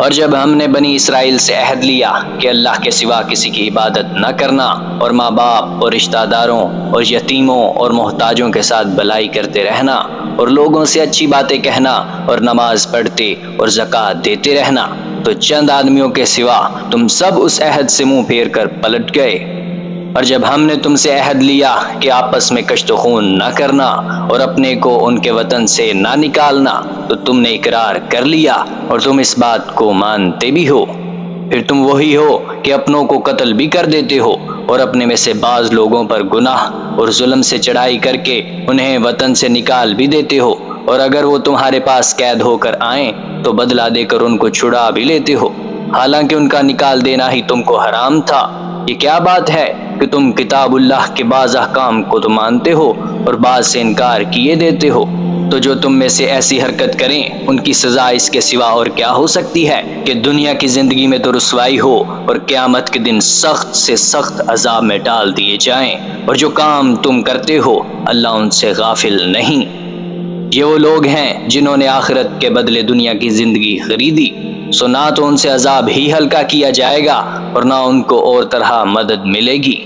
اور جب ہم نے بنی اسرائیل سے عہد لیا کہ اللہ کے سوا کسی کی عبادت نہ کرنا، اور ماں باپ اور رشتہ داروں اور یتیموں اور محتاجوں کے ساتھ بھلائی کرتے رہنا، اور لوگوں سے اچھی باتیں کہنا، اور نماز پڑھتے اور زکوٰۃ دیتے رہنا، تو چند آدمیوں کے سوا تم سب اس عہد سے منہ پھیر کر پلٹ گئے۔ اور جب ہم نے تم سے عہد لیا کہ آپس میں کشت و خون نہ کرنا اور اپنے کو ان کے وطن سے نہ نکالنا، تو تم نے اقرار کر لیا اور تم اس بات کو مانتے بھی ہو۔ پھر تم وہی ہو کہ اپنوں کو قتل بھی کر دیتے ہو، اور اپنے میں سے بعض لوگوں پر گناہ اور ظلم سے چڑھائی کر کے انہیں وطن سے نکال بھی دیتے ہو، اور اگر وہ تمہارے پاس قید ہو کر آئیں تو بدلہ دے کر ان کو چھڑا بھی لیتے ہو، حالانکہ ان کا نکال دینا ہی تم کو حرام تھا۔ یہ کیا بات ہے کہ تم کتاب اللہ کے بعض احکام کو تو مانتے ہو اور بعض سے انکار کیے دیتے ہو؟ تو جو تم میں سے ایسی حرکت کریں ان کی سزا اس کے سوا اور کیا ہو سکتی ہے کہ دنیا کی زندگی میں تو رسوائی ہو اور قیامت کے دن سخت سے سخت عذاب میں ڈال دیے جائیں، اور جو کام تم کرتے ہو اللہ ان سے غافل نہیں۔ یہ وہ لوگ ہیں جنہوں نے آخرت کے بدلے دنیا کی زندگی خریدی، سو نہ تو ان سے عذاب ہی ہلکا کیا جائے گا اور نہ ان کو اور طرح مدد ملے گی۔